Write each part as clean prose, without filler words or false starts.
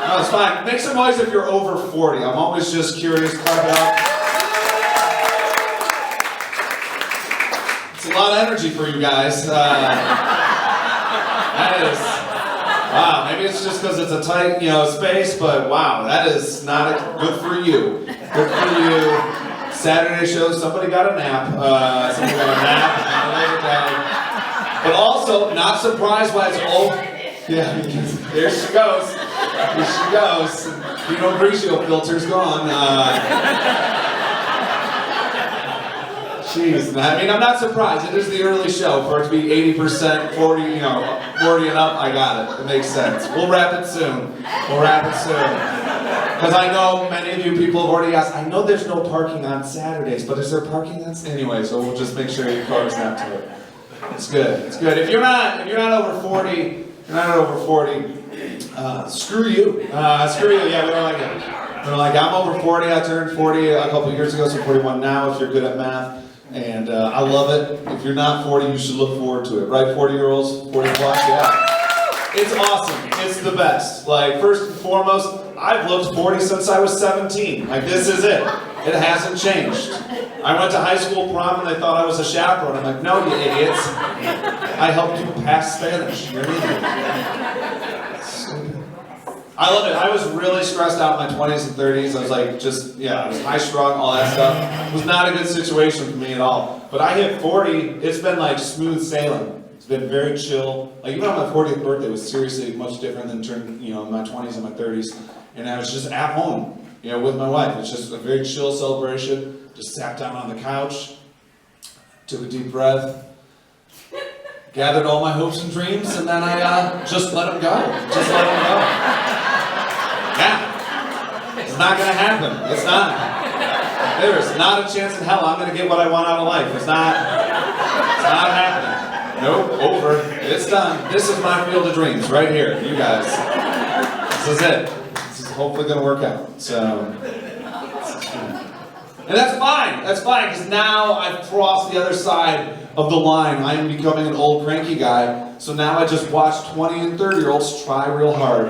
No, it's fine. Make some noise if you're over 40. I'm always just curious. Clap it up. It's a lot of energy for you guys. That is, wow, maybe it's just because it's a tight, space, but wow, that is not good for you. Good for you. Saturday show, somebody got a nap. But also, not surprised why it's old. Yeah, there she goes. Here she goes. Grigio filter's gone. Jeez, I'm not surprised. It is the early show. For it to be 80%, 40 and up, I got it. It makes sense. We'll wrap it soon. Because I know many of you people have already asked, I know there's no parking on Saturdays, but is there parking on anyway, so we'll just make sure your car's not to it. It's good. If you're not over 40, screw you. Yeah, we don't like it. I'm over 40. I turned 40 a couple years ago, so 41 now if you're good at math. And I love it. If you're not 40, you should look forward to it. Right, 40-year-olds, 40 plus, yeah. It's awesome. It's the best. First and foremost, I've looked 40 since I was 17. This is it. It hasn't changed. I went to high school prom and they thought I was a chaperone. I'm like, no, you idiots. I helped you pass Spanish. You're an idiot. I love it. I was really stressed out in my 20s and 30s. I was I was high strung, all that stuff. It was not a good situation for me at all. But I hit 40, it's been smooth sailing. It's been very chill. Even on my 40th birthday was seriously much different than turning, in my 20s and my 30s. And I was just at home, with my wife. It's just a very chill celebration. Just sat down on the couch, took a deep breath, gathered all my hopes and dreams, and then I just let them go. Yeah. It's not going to happen. It's not. There is not a chance in hell I'm going to get what I want out of life. It's not happening. Nope, over. It's done. This is my field of dreams right here. You guys. This is it. This is hopefully going to work out. And that's fine, because now I've crossed the other side of the line. I am becoming an old cranky guy, so now I just watch 20 and 30-year-olds try real hard.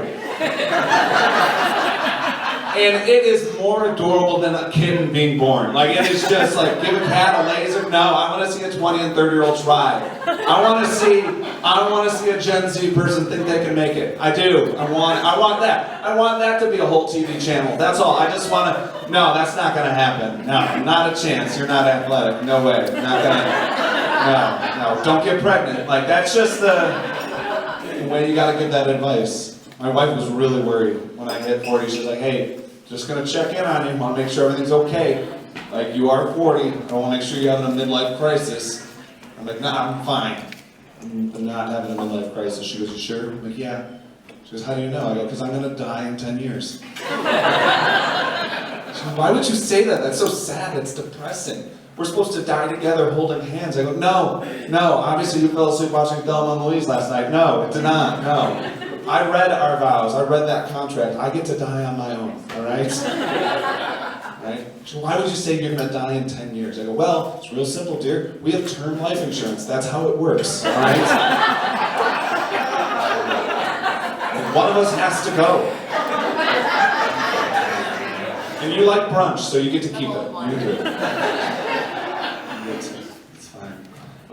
And it is more adorable than a kitten being born. It is just give a cat a laser. No, I want to see a 20 and 30-year-old try. I want to see a Gen Z person think they can make it. I do. I want that. I want that to be a whole TV channel. That's all. I just want to. No, that's not going to happen. No, not a chance. You're not athletic. No way. Not gonna. No. Don't get pregnant. That's just the way you got to give that advice. My wife was really worried when I hit 40. She's like, hey, just going to check in on you. Want to make sure everything's okay. You are 40. I want to make sure you're having a midlife crisis. I'm like, nah, I'm fine. I'm not having a midlife crisis. She goes, you sure? I'm like, yeah. She goes, how do you know? I go, because I'm going to die in 10 years. She goes, why would you say that? That's so sad. That's depressing. We're supposed to die together holding hands. I go, no. Obviously you fell asleep watching Thelma and Louise last night. No, it did not. No. I read our vows. I read that contract. I get to die on my own, all right? Right? So why would you say you're going to die in 10 years? I go, well, it's real simple, dear. We have term life insurance. That's how it works, all right? And one of us has to go. And you like brunch, so you get to keep it. You do. It's fine. I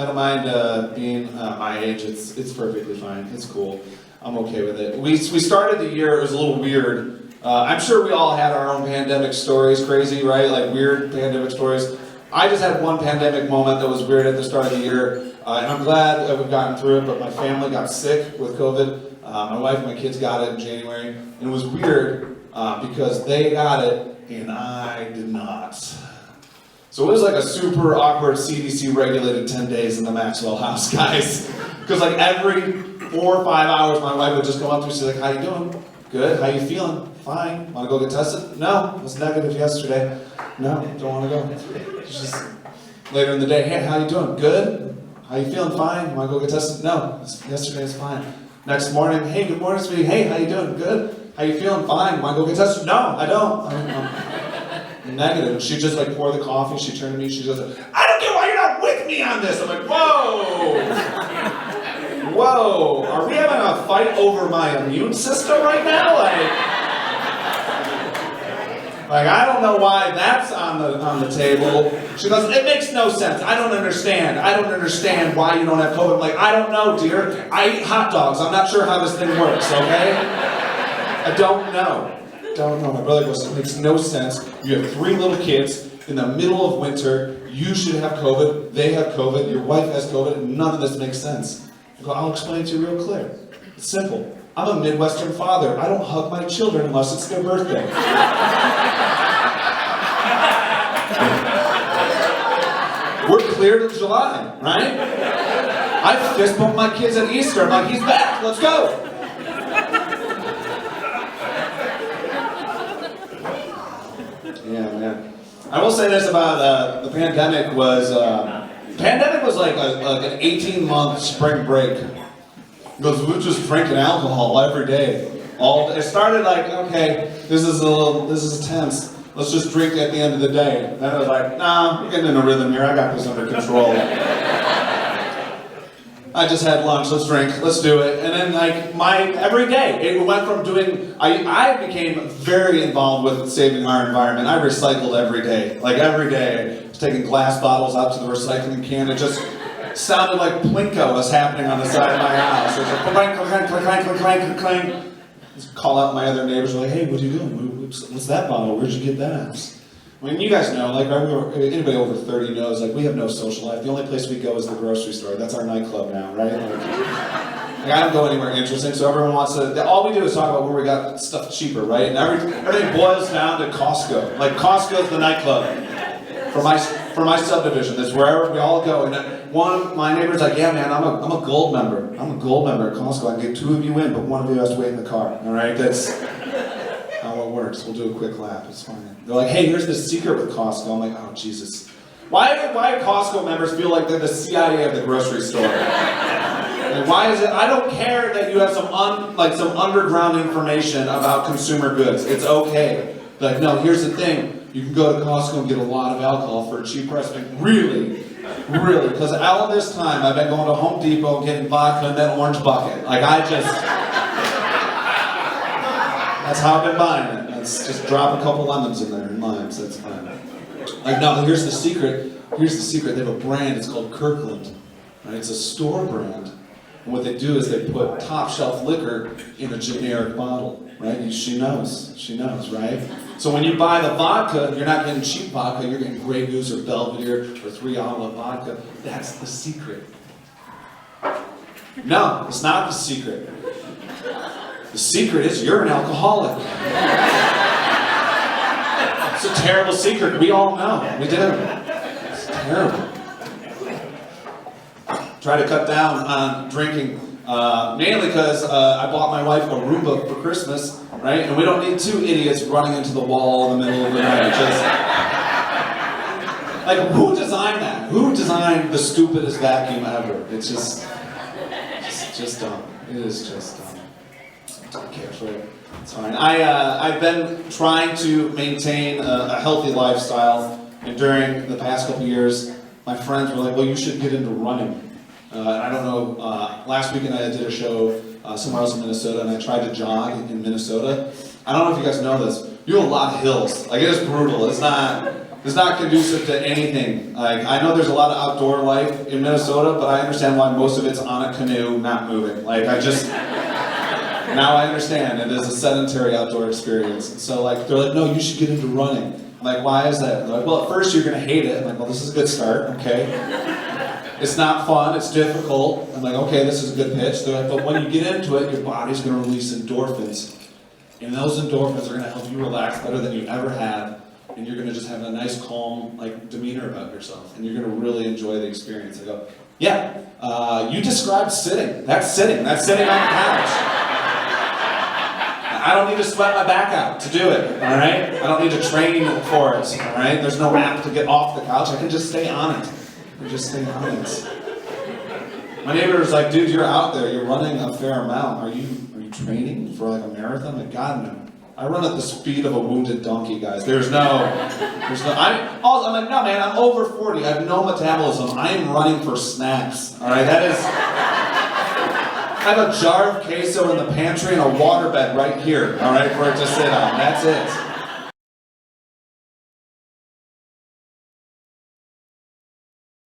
don't mind being my age. It's perfectly fine. It's cool. I'm okay with it. We started the year, it was a little weird. I'm sure we all had our own pandemic stories, crazy, right? Weird pandemic stories. I just had one pandemic moment that was weird at the start of the year. And I'm glad that we've gotten through it, but my family got sick with COVID. My wife and my kids got it in January. And it was weird because they got it and I did not. So it was a super awkward CDC regulated 10 days in the Maxwell house, guys. Because every 4 or 5 hours, my wife would just come up to me, she's like, how you doing? Good, how you feeling? Fine. Want to go get tested? No, it was negative yesterday. No, don't want to go. It's just later in the day, hey, how you doing? Good. How you feeling? Fine. Want to go get tested? No, yesterday was fine. Next morning, hey, good morning, sweetie. Hey, how you doing? Good. How you feeling? Fine. Want to go get tested? No, I don't. I'm negative. She just pour the coffee. She turned to me. She goes, I don't get why you're not with me on this. I'm like, whoa. Whoa. Are we having a fight over my immune system right now? Like I don't know why that's on the table. She goes, it makes no sense. I don't understand. I don't understand why you don't have COVID. I'm like, I don't know, dear. I eat hot dogs. I'm not sure how this thing works, okay? I don't know. My brother goes, it makes no sense. You have 3 little kids in the middle of winter. You should have COVID. They have COVID. Your wife has COVID. And none of this makes sense. I go, I'll explain it to you real clear. It's simple. I'm a Midwestern father. I don't hug my children unless it's their birthday. We're clear till July, right? I fist bump my kids at Easter. I'm like, he's back. Let's go. Yeah, man. I will say this about the pandemic was like an 18-month spring break. Because we were just drinking alcohol every day. It started like, okay, this is tense. Let's just drink at the end of the day. Then I was like, nah, we're getting in a rhythm here. I got this under control. I just had lunch, let's drink, let's do it. And then every day, it went from I became very involved with saving our environment. I recycled every day. Like every day, I was taking glass bottles out to the recycling can. It just sounded like Plinko was happening on the side of my house. It was like clank, clank, clank, clank, clank, clank. Just call out my other neighbors, like, hey, what are you doing? What's that bottle? Where'd you get that? I mean, you guys know, anybody over 30 knows, we have no social life. The only place we go is the grocery store. That's our nightclub now, right? I don't go anywhere interesting, so everyone wants to, all we do is talk about where we got stuff cheaper, right? And everything boils down to Costco. Like, Costco's the nightclub for my subdivision. That's wherever we all go. And my neighbor's like, yeah, man, I'm a gold member. I'm a gold member at Costco. I can get 2 of you in, but one of you has to wait in the car, all right? That's how it works. We'll do a quick lap. It's fine. They're like, hey, here's the secret with Costco. I'm like, oh, Jesus. Why do Costco members feel like they're the CIA of the grocery store? And why is it? I don't care that you have some underground information about consumer goods. It's okay. Like, no, here's the thing. You can go to Costco and get a lot of alcohol for a cheap price. Like, really? Because all of this time, I've been going to Home Depot and getting vodka in that orange bucket. That's how I've been buying it. Let's just drop a couple lemons in there and limes. That's fine. No, here's the secret. They have a brand. It's called Kirkland. Right? It's a store brand. And what they do is they put top shelf liquor in a generic bottle. Right? She knows, right? So when you buy the vodka, you're not getting cheap vodka. You're getting Grey Goose or Belvedere or 3 Olive vodka. That's the secret. No, it's not the secret. The secret is you're an alcoholic. It's a terrible secret. We all know. We do. It's terrible. Try to cut down on drinking, mainly because I bought my wife a Roomba for Christmas, right? And we don't need 2 idiots running into the wall in the middle of the night. Who designed that? Who designed the stupidest vacuum ever? It's just dumb. It is just dumb. I care for it. It's fine. I've been trying to maintain a healthy lifestyle, and during the past couple years, my friends were like, well, you should get into running. I don't know, last weekend I did a show somewhere else in Minnesota, and I tried to jog in Minnesota. I don't know if you guys know this. You have a lot of hills. It is brutal. It's not conducive to anything. I know there's a lot of outdoor life in Minnesota, but I understand why most of it's on a canoe, not moving. Now I understand it is a sedentary outdoor experience. So they're like, no, you should get into running. I'm like, why is that? They're like, well, at first you're gonna hate it. I'm like, well, this is a good start, okay. It's not fun, it's difficult. I'm like, okay, this is a good pitch. They're like, but when you get into it, your body's gonna release endorphins. And those endorphins are gonna help you relax better than you ever have. And you're gonna just have a nice, calm, demeanor about yourself. And you're gonna really enjoy the experience. I go, yeah, you described sitting. That's sitting on the couch. I don't need to sweat my back out to do it, all right? I don't need to train for it, all right? There's no app to get off the couch. I can just stay on it. My neighbor was like, dude, you're out there. You're running a fair amount. Are you training for a marathon? Like, God, no. I run at the speed of a wounded donkey, guys. I'm like, no, man, I'm over 40. I have no metabolism. I am running for snacks, all right? I have a jar of queso in the pantry and a waterbed right here, all right, for it to sit on. That's it.